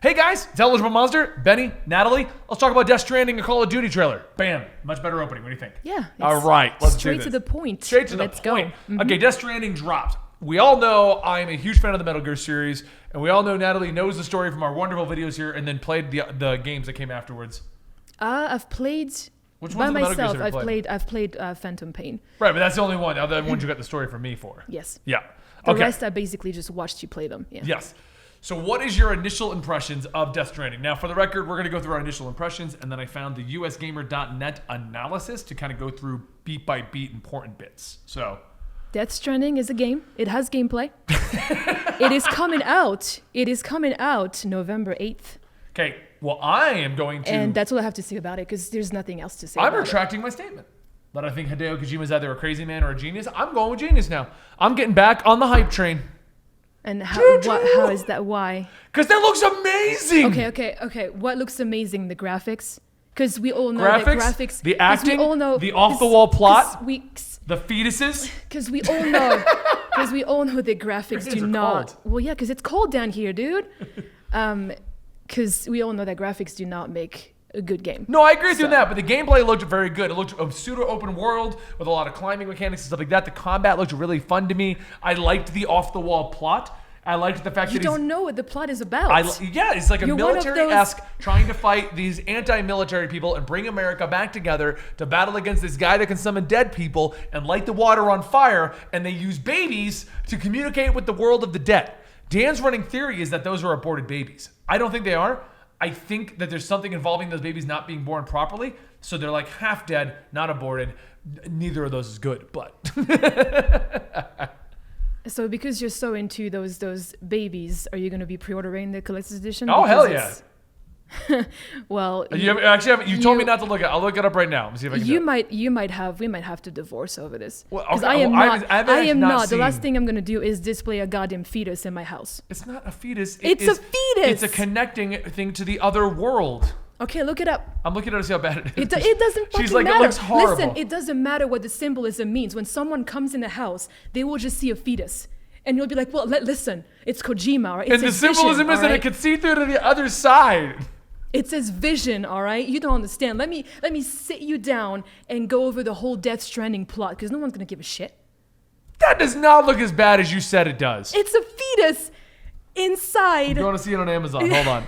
Hey guys, it's Eligible Monster, Benny, Natalie. Let's talk about Death Stranding, a Call of Duty trailer. Bam, much better opening. What do you think? Yeah. All right, let's do straight this. to the point. Straight to Let's the point. go. Okay, Death Stranding dropped. We all know I'm a huge fan of the Metal Gear series, and we all know Natalie knows the story from our wonderful videos here, and then played the games that came afterwards. I've played Which by ones of the Metal Gears myself. have you played? I've played Phantom Pain. Right, but that's the only one. The other ones you got the story from me for. Yes. Yeah. The Okay. rest I basically just watched you play them. Yeah. Yes. So what is your initial impressions of Death Stranding? Now, for the record, we're going to go through our initial impressions, and then I found the usgamer.net analysis to kind of go through beat by beat important bits. So, Death Stranding is a game. It has gameplay. It is coming out. It is coming out November 8th. okay, well, I am going to... And that's all I have to say about it because there's nothing else to say I'm about retracting my statement. That I think Hideo Kojima is either a crazy man or a genius. I'm going with genius now. I'm getting back on the hype train. And how is that? Why? Because that looks amazing. Okay. What looks amazing? The graphics? Because we all know Graphics, that graphics... the acting, we all know, the off-the-wall plot, the fetuses. Because we all know, the graphics Your hands do are not. cold. Well, yeah, because it's cold down here, dude. Because we all know that graphics do not make a good game. No, I agree with you on that, but the gameplay looked very good. It looked a pseudo open world with a lot of climbing mechanics and stuff like that. The combat looked really fun to me. I liked the off-the-wall plot. I liked the fact You that don't know what the plot is about. yeah, it's like a You're one of military-esque trying to fight these anti-military people and bring America back together to battle against this guy that can summon dead people and light the water on fire, and they use babies to communicate with the world of the dead. Dan's running theory is that those are aborted babies. I don't think they are. I think that there's something involving those babies not being born properly, so they're like half dead, not aborted. Neither of those is good, but... So because you're so into those babies, are you going to be pre-ordering the collector's edition? Oh, Because hell yeah. Well, You told me not to look it. I'll look it up right now. Let me see if I can do it. we might have to divorce over this. Well, Because okay, I am well, not. I've I actually am not not. The last seen- thing I'm going to do is display a goddamn fetus in my house. It's not a fetus. It's a fetus! It's a connecting thing to the other world. Okay, look it up. I'm looking at her to see how bad it is. It doesn't fucking She's like, matter. it looks horrible. Listen, it doesn't matter what the symbolism means. When someone comes in the house, they will just see a fetus. And you'll be like, well, listen, it's Kojima, all right? And the symbolism is that it could see through to the other side. It says vision, all right? You don't understand. Let me sit you down and go over the whole Death Stranding plot, because no one's going to give a shit. That does not look as bad as you said it does. It's a fetus inside. You want to see it on Amazon? Hold on.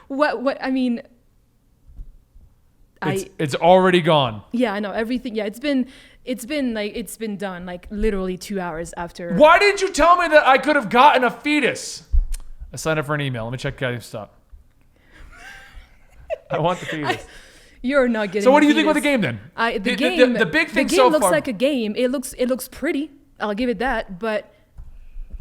What, I mean... It's already gone. Yeah, I know, everything. Yeah, it's been done like literally 2 hours after. Why didn't you tell me that I could have gotten a fetus? I signed up for an email. Let me check GameStop. I want the fetus. You're not getting. So what do you fetus. think about the game then? The big thing the game so looks far. like a game. It looks pretty. I'll give it that. But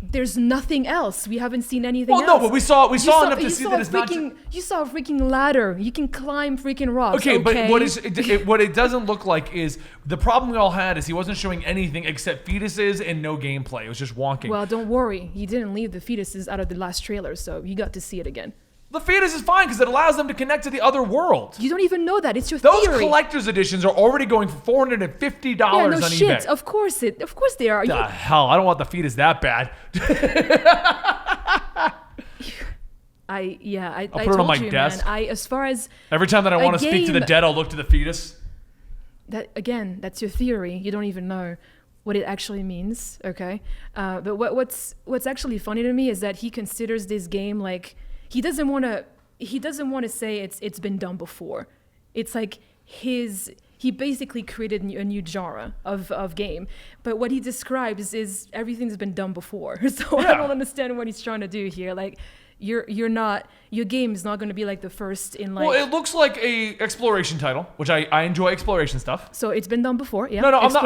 there's nothing else. We haven't seen anything else. Well, no, but we saw enough to see that it's not. You saw a freaking ladder. You can climb freaking rocks. Okay, but what it doesn't look like is the problem we all had is he wasn't showing anything except fetuses and no gameplay. It was just wonking. Well, don't worry. He didn't leave the fetuses out of the last trailer, so you got to see it again. The fetus is fine because it allows them to connect to the other world. You don't even know that. It's your Those theory. collector's editions are already going for $450 Yeah, no on shit. eBay. Of course they are. The hell, I don't want the fetus that bad. I put it told on my you, desk. man. As far as Every time that I want to speak to the game- dead, I'll look to the fetus. that again, that's your theory. You don't even know what it actually means. Okay, but what's actually funny to me is that he considers this game like he doesn't want to say it's been done before. It's like he basically created a new genre of game, but what he describes is everything's been done before. So Yeah. I don't understand what he's trying to do here. Like your game is not going to be like the first in like. Well, it looks like a exploration title, which I enjoy exploration stuff. So it's been done before, yeah. No, I'm not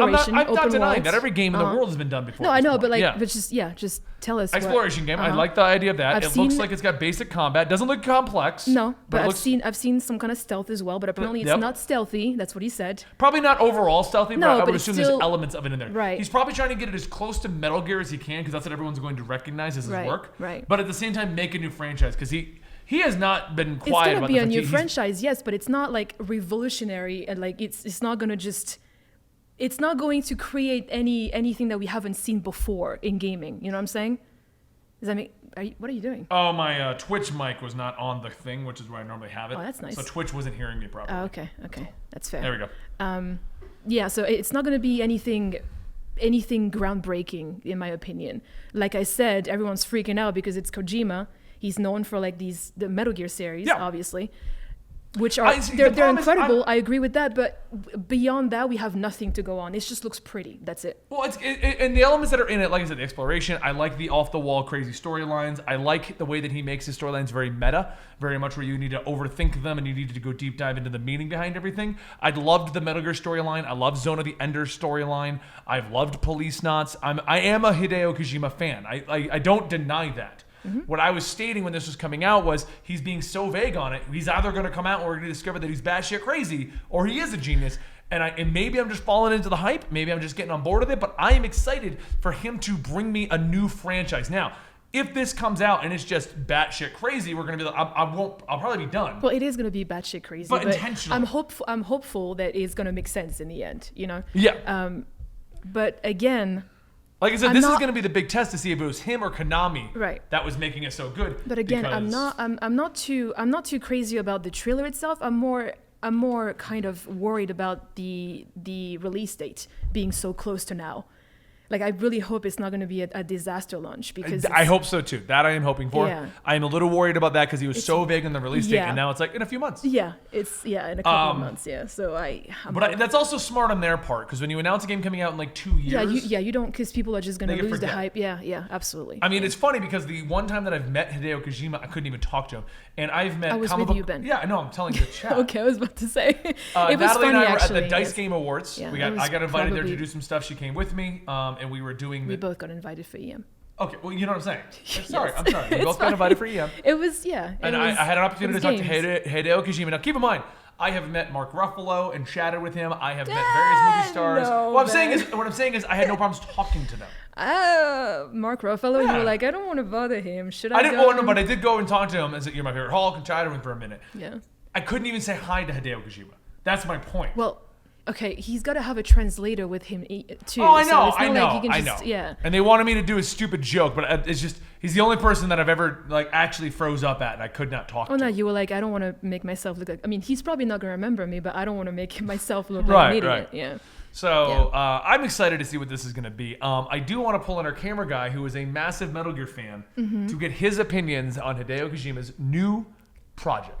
open denying world. that every game in the Uh-huh. world has been done before. No, at I this know, point. but like, Yeah. but just tell us. Exploration game. I Uh-huh. like the idea of that. I've It looks seen- like it's got basic combat. Doesn't look complex. No, but it I've looks seen some kind of stealth as well. But apparently it's Yep. not stealthy. That's what he said. probably not overall stealthy, No, but I but would it's assume still- there's elements of it in there. Right. He's probably trying to get it as close to Metal Gear as he can because that's what everyone's going to recognize as his Right, work. right. But at the same time, make a new franchise because he has not been It's quiet gonna about be the a fact new he's- franchise, yes, but it's not like revolutionary and like it's not gonna just. It's not going to create anything that we haven't seen before in gaming. You know what I'm saying? Does that make? what are you doing? Oh, my Twitch mic was not on the thing, which is where I normally have it. Oh, that's nice. So Twitch wasn't hearing me properly. Oh, okay, that's fair. There we go. Yeah, so it's not going to be anything groundbreaking in my opinion. Like I said, everyone's freaking out because it's Kojima. He's known for like the Metal Gear series, obviously, which are they're incredible. I agree with that, but beyond that, we have nothing to go on. It just looks pretty. That's it. Well, and the elements that are in it, like I said, the exploration. I like the off-the-wall crazy storylines. I like the way that he makes his storylines very meta, very much where you need to overthink them and you need to go deep dive into the meaning behind everything. I loved the Metal Gear storyline. I love Zone of the Enders storyline. I've loved Police Knots. I am a Hideo Kojima fan. I don't deny that. Mm-hmm. What I was stating when this was coming out was he's being so vague on it. He's either going to come out and we're going to discover that he's batshit crazy or he is a genius. And maybe I'm just falling into the hype. Maybe I'm just getting on board with it. But I am excited for him to bring me a new franchise. Now, if this comes out and it's just batshit crazy, we're going to be like, I'll probably be done. Well, it is going to be batshit crazy. But intentionally. I'm hopeful that it's going to make sense in the end, you know? Yeah. But again... Like I said, this is going to be the big test to see if it was him or Konami that was making it so good. But again, I'm not too crazy about the trailer itself. I'm more kind of worried about the release date being so close to now. Like, I really hope it's not going to be a disaster launch because I hope so too. That I am hoping for. Yeah. I'm a little worried about that because he was so vague on the release date, and now it's like in a few months. Yeah, it's in a couple of months. Yeah, so that's also smart on their part because when you announce a game coming out in like 2 years, you don't, because people are just going to lose the hype. Yeah, absolutely. I mean, it's funny because the one time that I've met Hideo Kojima, I couldn't even talk to him, and I've met. I was with you, Ben. Yeah, I know. I'm telling you the chat. Okay, I was about to say. It was Natalie funny and I were actually. at the Dice Game Awards. Yeah, I got invited there to do some stuff. She came with me, and we were doing. We both got invited for EM. Okay, well, you know what I'm saying. Yes. I'm sorry. We both got invited for EM. It was, And I had an opportunity to talk to Hideo Kojima. Now, keep in mind, I have met Mark Ruffalo and chatted with him. I have met various movie stars. What I'm saying is, I had no problems talking to them. Mark Ruffalo, you were like, I don't want to bother him. Should I? I didn't want to, but I did go and talk to him and say, "You're my favorite Hulk," and chatted with him for a minute. Yeah. I couldn't even say hi to Hideo Kojima. That's my point. Well. Okay, he's got to have a translator with him too. Oh, I know, so it's not I know, like he can I just, know. Yeah. And they wanted me to do a stupid joke, but it's just he's the only person that I've ever like actually froze up at, and I could not talk to. Oh no, him. you were like, I don't want to make myself look like. I mean, he's probably not gonna remember me, but I don't want to make myself look like an idiot. Right. Yeah. So I'm excited to see what this is going to be. I do want to pull in our camera guy, who is a massive Metal Gear fan, to get his opinions on Hideo Kojima's new project.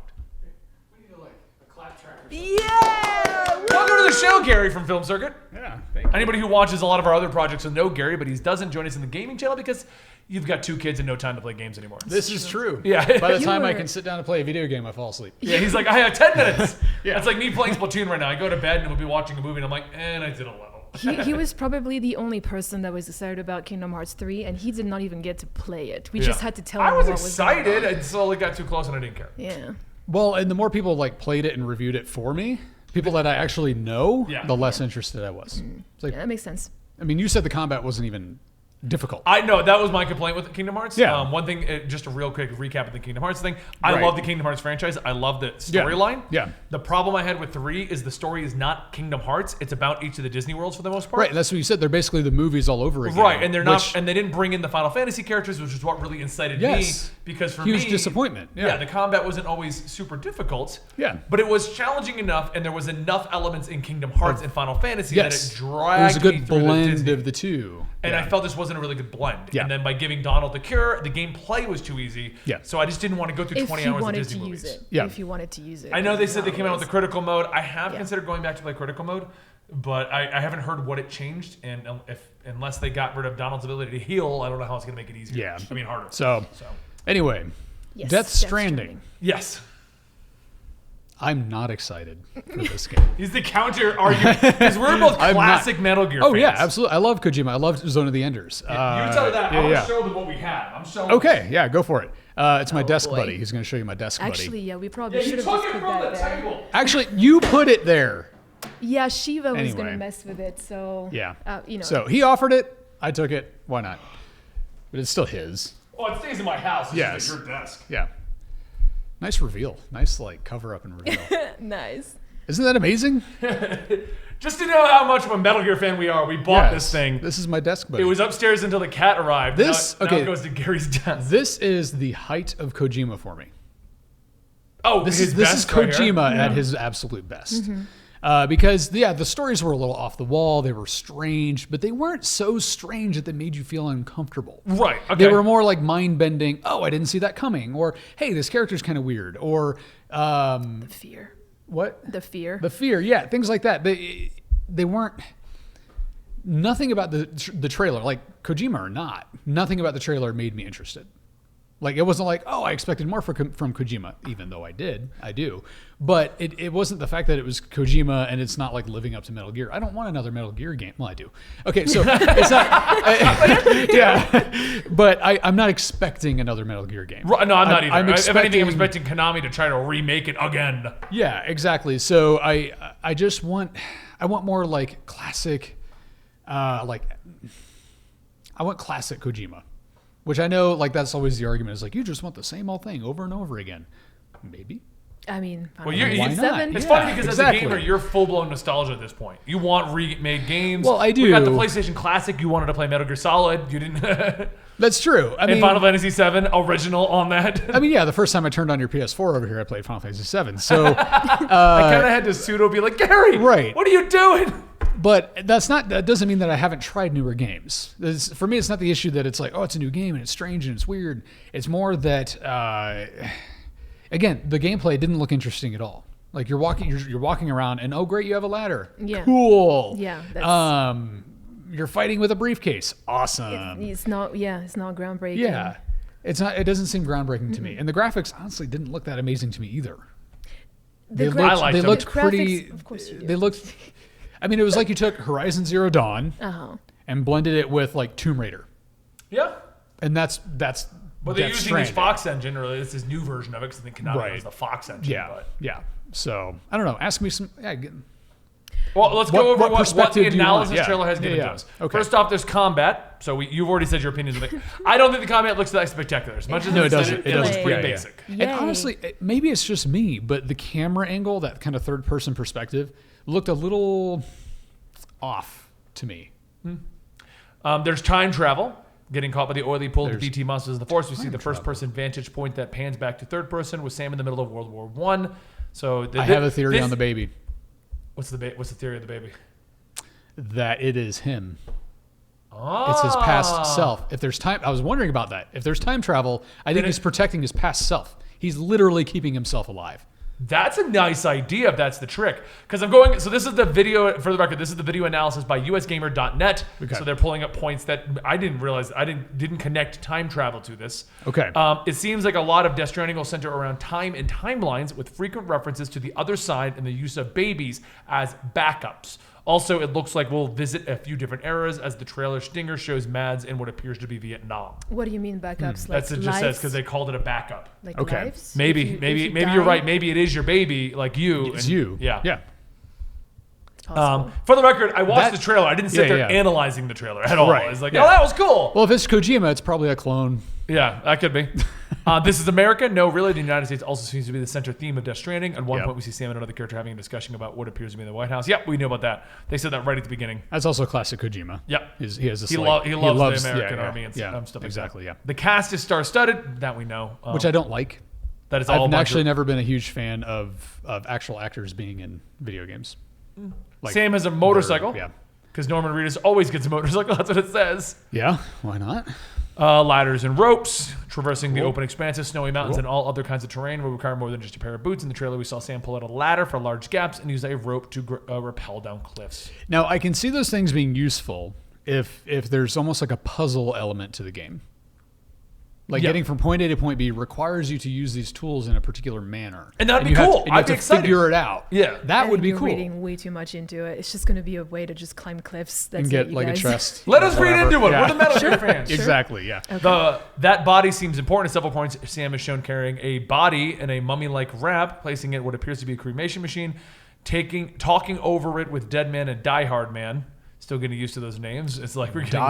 Yeah! Welcome to the show, Gary from Film Circuit. Yeah, thank you. Anybody who watches a lot of our other projects will know Gary, but he doesn't join us in the gaming channel because you've got 2 kids and no time to play games anymore. This is true. Yeah. By the time I can sit down and play a video game, I fall asleep. Yeah, he's like, I have 10 minutes. Yeah. That's like me playing Splatoon right now. I go to bed and we'll be watching a movie and I'm like, and I did a level. He was probably the only person that was excited about Kingdom Hearts 3, and he did not even get to play it. We just had to tell him I was what excited. was going on. I slowly got too close and I didn't care. Yeah. Well, and the more people like played it and reviewed it for me, people that I actually know, the less interested I was. It's like, Yeah, that makes sense. I mean, you said the combat wasn't even difficult. I know that was my complaint with Kingdom Hearts. Yeah. One thing, just a real quick recap of the Kingdom Hearts thing. I Right. love the Kingdom Hearts franchise. I love the storyline. Yeah. The problem I had with 3 is the story is not Kingdom Hearts. It's about each of the Disney worlds for the most part. Right, that's what you said. They're basically the movies all over again. Right, and they're not, and they didn't bring in the Final Fantasy characters, which is what really incited me. Because for huge me, disappointment. Yeah. the combat wasn't always super difficult. Yeah. But it was challenging enough, and there was enough elements in Kingdom Hearts and Final Fantasy that it dragged it was a me good through the blend Disney. of the two. And I felt this wasn't a really good blend. Yeah. And then by giving Donald the cure, the gameplay was too easy. Yeah. So I just didn't want to go through 20 hours of Disney movies. If you wanted to use it. I know they said they came out with the critical mode. I have Yeah. considered going back to play critical mode, but I haven't heard what it changed. And unless they got rid of Donald's ability to heal, I don't know how it's going to make it easier. Yeah. I mean, harder. So anyway, Yes, Death Stranding. Yes. I'm not excited for this game. He's the counter argument because we're both I'm classic Metal Gear Oh fans. yeah, absolutely. I love Kojima. I love Zone of the Enders. You tell that. yeah, I'm yeah. gonna show them what we have. I'm showing. Okay, yeah, go for it. It's my desk boy. buddy. He's going to show you my desk Actually, buddy. yeah, we probably Yeah, should you have took just it put from the that there. table. Actually, you put it there. Yeah, Shiva was Anyway. gonna mess with it, so Yeah. you know. So he offered it. I took it. Why not? But it's still his. Oh, it stays in my house. It's Yes. just like your desk. Yeah. Nice reveal. Nice like cover up and reveal. Nice. Isn't that amazing? Just to know how much of a Metal Gear fan we are, we bought this thing. This is my desk, buddy. It was upstairs until the cat arrived. Now it goes to Gary's desk. This is the height of Kojima for me. Oh, this is Kojima at his absolute best. Because the stories were a little off the wall. They were strange, but they weren't so strange that they made you feel uncomfortable. Right. Okay. They were more like mind bending. Oh, I didn't see that coming. Or hey, this character's kind of weird. Or the fear. What? The fear. The fear. Yeah, things like that. They weren't. Nothing about the trailer, like Kojima or not, nothing about the trailer made me interested. Like, it wasn't like, oh, I expected more from Kojima, even though I do. But it wasn't the fact that it was Kojima and it's not like living up to Metal Gear. I don't want another Metal Gear game. Well, I do. Okay, so it's not. Yeah. But I'm not expecting another Metal Gear game. Right, no, I'm not either. If anything, I'm expecting Konami to try to remake it again. Yeah, exactly. So I just want more like classic, I want classic Kojima. Which I know, like, that's always the argument. Is like, you just want the same old thing over and over again. Maybe. I mean, why not? It's funny because as a gamer, you're full-blown nostalgia at this point. You want remade games. Well, I do. We got the PlayStation Classic. You wanted to play Metal Gear Solid. You didn't. That's true. I mean, Final Fantasy VII original on that. I mean, yeah, the first time I turned on your PS4 over here, I played Final Fantasy VII. So I kind of had to pseudo be like, Gary, right? What are you doing? But that doesn't mean that I haven't tried newer games. For me, it's not the issue that it's like, oh, it's a new game and it's strange and it's weird. It's more that, again, the gameplay didn't look interesting at all. Like you're walking around and, oh, great, you have a ladder. Yeah. Cool. Yeah. That's, you're fighting with a briefcase. Awesome. It's not groundbreaking. Yeah. It doesn't seem groundbreaking to me. And the graphics honestly didn't look that amazing to me either. They looked pretty. Of course you do. They looked. I mean, it was like you took Horizon Zero Dawn and blended it with like Tomb Raider. Yeah. And that's. But they're using this Fox engine, or it's this new version of it, because I think Konami has the Fox engine. Yeah. But. Yeah. So I don't know. Ask me some. Well, let's go over what the analysis trailer has given to us. Okay. First off, there's combat. So you've already said your opinions. I don't think the combat looks that spectacular. As much as it doesn't. It looks pretty basic. And honestly, maybe it's just me, but the camera angle, that kind of third-person perspective, looked a little off to me. There's time travel. Getting caught by the oily pull of the BT monsters of the Force. We see the first-person vantage point that pans back to third person with Sam in the middle of World War I. So I have a theory on the baby. What's the theory of the baby? That it is him. It's his past self. If there's time, I was wondering about that. If there's time travel, I think he's protecting his past self. He's literally keeping himself alive. That's a nice idea if that's the trick. Because I'm going, so this is the video, for the record, this is the video analysis by usgamer.net. Okay. So they're pulling up points that I didn't realize, I didn't connect time travel to this. Okay. It seems like a lot of Death Stranding will center around time and timelines with frequent references to the other side and the use of babies as backups. Also, it looks like we'll visit a few different eras as the trailer stinger shows Mads in what appears to be Vietnam. What do you mean backups? Like that's what it just says because they called it a backup. Like lives? Maybe you're right. Maybe it is your baby, like you. It's you. Yeah. Yeah. For the record, I watched the trailer. I didn't sit there analyzing the trailer at all. Right. I was like, oh, that was cool. Well, if it's Kojima, it's probably a clone. Yeah, that could be. This is America. No, really, the United States also seems to be the center theme of Death Stranding. At one point, we see Sam and another character having a discussion about what appears to be in the White House. Yep, we knew about that. They said that right at the beginning. That's also classic Kojima. Yep. He has he loves the American army and stuff like that. Exactly, yeah. The cast is star-studded. That we know. Which I don't like. That is all I've actually never been a huge fan of actual actors being in video games. Like, Sam has a motorcycle. Yeah. Because Norman Reedus always gets a motorcycle. That's what it says. Yeah, why not? Ladders and ropes, traversing the open expanses, snowy mountains, and all other kinds of terrain will require more than just a pair of boots. In the trailer, we saw Sam pull out a ladder for large gaps and use a rope to rappel down cliffs. Now, I can see those things being useful if there's almost like a puzzle element to the game. Like getting from point A to point B requires you to use these tools in a particular manner. And that'd be cool. I'd be excited. Figure it out. Yeah. That would be You're cool. reading way too much into it. It's just going to be a way to just climb cliffs. That's and get like guys. a chest. Let us read into it. We're the Metal Gear fans. Exactly, yeah. Okay. That body seems important at several points. Sam is shown carrying a body in a mummy-like wrap, placing it in what appears to be a cremation machine, talking over it with Dead Man and Die Hard Man. Still getting used to those names. It's like we're getting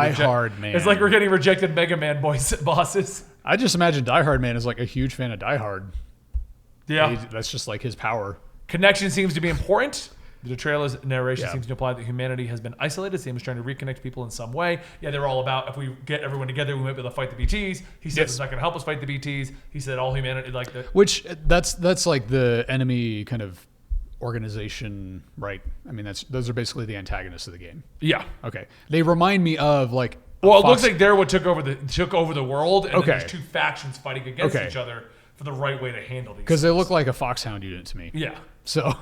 Man. It's like we're getting rejected Mega Man bosses. I just imagine Die Hard Man is like a huge fan of Die Hard. Yeah. That's just like his power. Connection seems to be important. The trailer's narration Yeah. seems to imply that humanity has been isolated. Sam is trying to reconnect people in some way. Yeah, they're all about if we get everyone together, we might be able to fight the BTs. He said it's not going to help us fight the BTs. He said all humanity like the. Which that's like the enemy kind of organization, right? I mean, those are basically the antagonists of the game. Yeah. Okay, they remind me of like. Well, it looks like they're what took over the world, and then Okay. there's two factions fighting against each other for the right way to handle these. Because they look like a foxhound unit to me. Yeah. So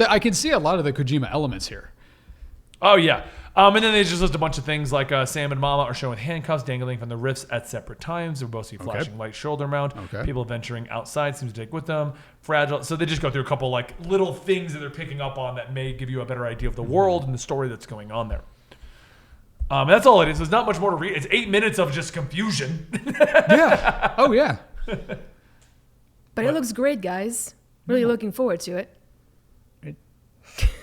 I can see a lot of the Kojima elements here. Oh yeah. And then they just list a bunch of things like Sam and Mama are shown with handcuffs dangling from the rifts at separate times. They're both see flashing white shoulder mount. Okay. People venturing outside seems to take with them. Fragile. So they just go through a couple like little things that they're picking up on that may give you a better idea of the world and the story that's going on there. And that's all it is. There's not much more to read. It's 8 minutes of just confusion. Yeah. Oh yeah. But it looks great, guys. Really looking forward to it.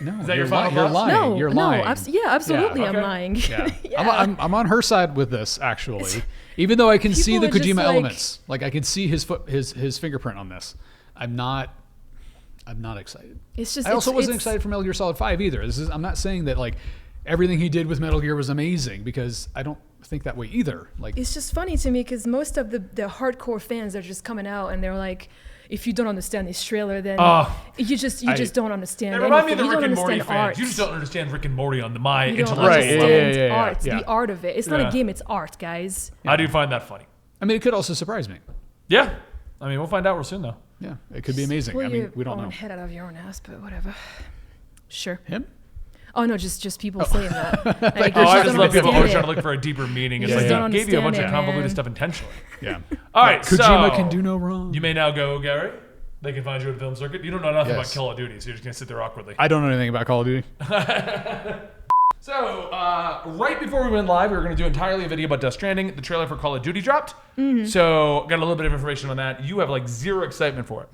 No, Is that your you're final you're thoughts? lying. No, You're no, lying. absolutely, okay. I'm lying. Yeah. Yeah. I'm on her side with this actually. Even though I can see the People are just Kojima like- elements, like I can see his fingerprint on this. I'm not excited. It's just. I also wasn't it's, excited for Metal Gear Solid 5 either. I'm not saying that like everything he did with Metal Gear was amazing because I don't think that way either. Like It's just funny to me because most of the hardcore fans are just coming out and they're like, if you don't understand this trailer, then you just don't understand. They remind me of anything. the You Rick and don't Morty understand fans. art. You just don't understand Rick and Morty on my You don't intellectual Right, level. understand yeah, art, yeah. the art of it. It's not Yeah. a game; it's art, guys. I do find that funny. I mean, it could also surprise me. Yeah. I mean, we'll find out real soon though. Yeah, it could be amazing. Pull I your mean, we don't own know. head out of your own ass, but whatever. Sure. Him? Oh no, just people saying that. Like, Oh, you I just just don't love people always understand trying to it. look for a deeper meaning. It's Yeah, like yeah. they gave you a bunch of Understand it, convoluted man. stuff intentionally. Yeah. All right, Kojima so can do no wrong. you may now go, Gary. They can find you at the film circuit. You don't know nothing about Yes. Call of Duty, so you're just gonna sit there awkwardly. I don't know anything about Call of Duty. So, right before we went live, we were going to do entirely a video about Death Stranding. The trailer for Call of Duty dropped. So, got a little bit of information on that. You have like zero excitement for it.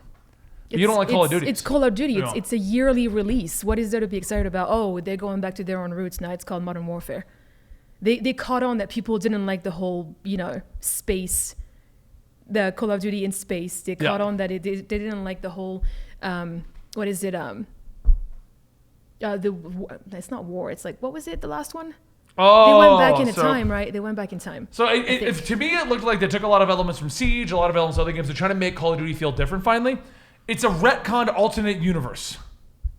You don't like Call of Duty. It's Call of Duty. No. It's a yearly release. What is there to be excited about? Oh, they're going back to their own roots now. It's called Modern Warfare. They caught on that people didn't like the whole, space, the Call of Duty in space. They caught on that they didn't like the whole, what is it? It's not war. It's like, what was it? The last one? Oh, They went back in time, right? They went back in time. So, to me, it looked like they took a lot of elements from Siege, a lot of elements of other games. They're trying to make Call of Duty feel different finally. It's a retconned alternate universe.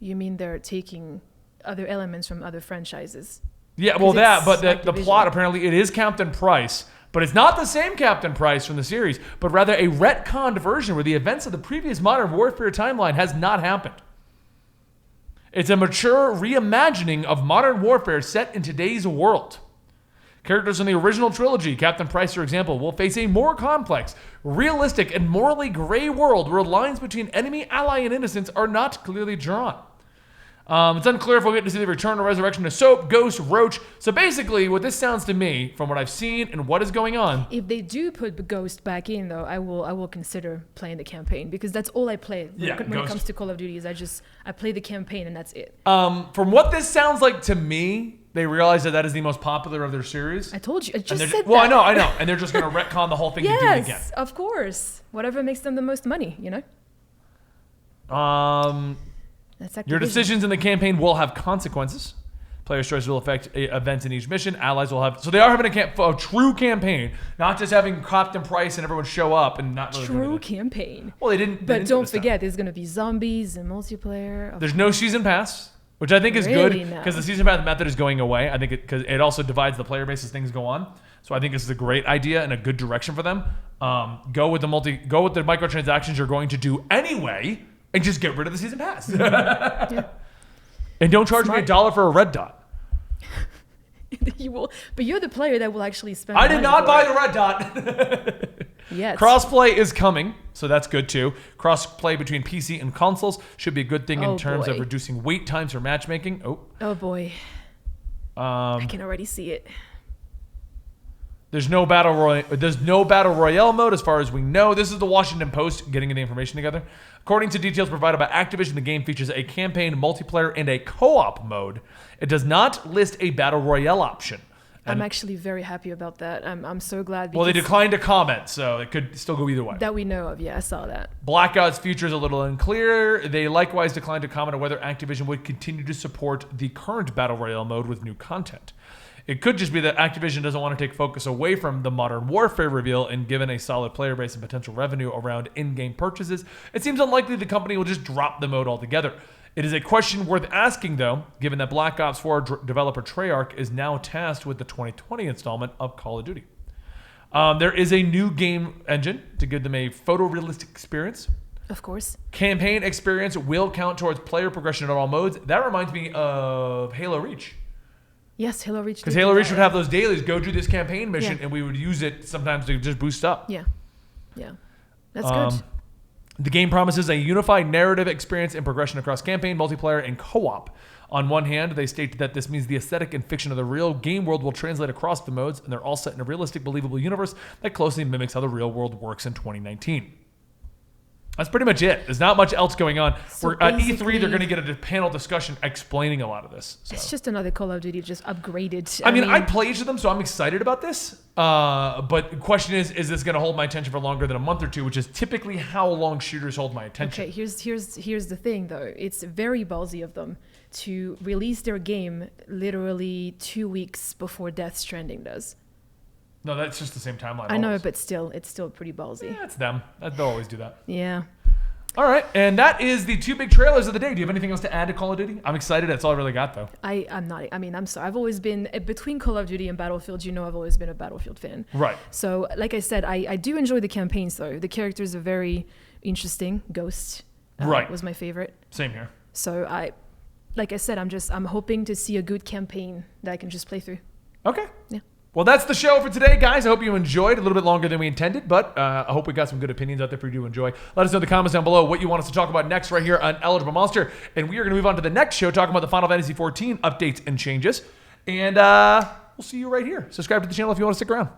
You mean they're taking other elements from other franchises? Yeah, well, that, but the Activision. plot, apparently, it is Captain Price, but it's not the same Captain Price from the series, but rather a retconned version where the events of the previous Modern Warfare timeline has not happened. It's a mature reimagining of Modern Warfare set in today's world. Characters in the original trilogy, Captain Price, for example, will face a more complex, realistic, and morally gray world where lines between enemy, ally, and innocents are not clearly drawn. It's unclear if we'll get to see the return or resurrection of Soap, Ghost, Roach. So basically, what this sounds to me, from what I've seen and what is going on, If they do put the Ghost back in, though, I will consider playing the campaign because that's all I play when it Ghost. comes to Call of Duty. Is I play the campaign and that's it. from what this sounds like to me, they realize that is the most popular of their series. I told you. I And just they're said well, that. I know. And they're just going to retcon the whole thing to do it again. Yes, of course. Whatever makes them the most money, That's Activision. Your decisions in the campaign will have consequences. Players' choices will affect events in each mission. Allies will have... So they are having a true campaign, not just having Captain Price and everyone show up and not really doing True anything. campaign. Well, they didn't... But don't forget, there's gonna be zombies and multiplayer. There's no season pass, which I think is Really good now? because the season pass method is going away. I think because it also divides the player base as things go on. So I think this is a great idea and a good direction for them. Go with the microtransactions you're going to do anyway, and just get rid of the season pass. And don't charge me Smart. $1 for a red dot. You will, but you're the player that will actually spend. I did money not for buy it. the red dot. Yes. Crossplay is coming, so that's good too. Crossplay between PC and consoles should be a good thing in Oh, terms of boy. reducing wait times for matchmaking. Oh boy, I can already see it. There's no battle royale mode as far as we know. This is the Washington Post getting the information together. According to details provided by Activision, the game features a campaign, multiplayer, and a co-op mode. It does not list a battle royale option. I'm actually very happy about that. I'm so glad. Well, they because declined to comment, so it could still go either way. that we know of. Yeah, I saw that. Blackout's future is a little unclear. They likewise declined to comment on whether Activision would continue to support the current Battle Royale mode with new content. It could just be that Activision doesn't want to take focus away from the Modern Warfare reveal, and given a solid player base and potential revenue around in-game purchases, it seems unlikely the company will just drop the mode altogether. It is a question worth asking, though, given that Black Ops 4 developer Treyarch is now tasked with the 2020 installment of Call of Duty. There is a new game engine to give them a photorealistic experience. Of course. Campaign experience will count towards player progression in all modes. That reminds me of Halo Reach. Yes, Halo Reach. Because Halo Reach would have those dailies, go do this campaign mission, Yeah. and we would use it sometimes to just boost up. Yeah. That's good. The game promises a unified narrative experience and progression across campaign, multiplayer, and co-op. On one hand, they state that this means the aesthetic and fiction of the real game world will translate across the modes, and they're all set in a realistic, believable universe that closely mimics how the real world works in 2019. That's pretty much it. There's not much else going on. So At E3, basically- they're going to get a panel discussion explaining a lot of this. So. It's just another Call of Duty, just upgraded. I mean, I play each of them, so I'm excited about this. But the question is this going to hold my attention for longer than a month or two, which is typically how long shooters hold my attention. Okay, here's the thing though. It's very ballsy of them to release their game literally 2 weeks before Death Stranding does. No, that's just the same timeline. I know, always. but still, it's still pretty ballsy. Yeah, it's them. They'll always do that. Yeah. All right, and that is the two big trailers of the day. Do you have anything else to add to Call of Duty? I'm excited. That's all I really got, though. I'm not. I mean, I'm sorry. I've always been between Call of Duty and Battlefield. I've always been a Battlefield fan. Right. So, like I said, I do enjoy the campaigns though. The characters are very interesting. Ghost, Right. was my favorite. Same here. So like I said, I'm hoping to see a good campaign that I can just play through. Okay. Yeah. Well, that's the show for today, guys. I hope you enjoyed. A little bit longer than we intended, but I hope we got some good opinions out there for you to enjoy. Let us know in the comments down below what you want us to talk about next right here on Eligible Monster. And we are going to move on to the next show, talking about the Final Fantasy XIV updates and changes. And we'll see you right here. Subscribe to the channel if you want to stick around.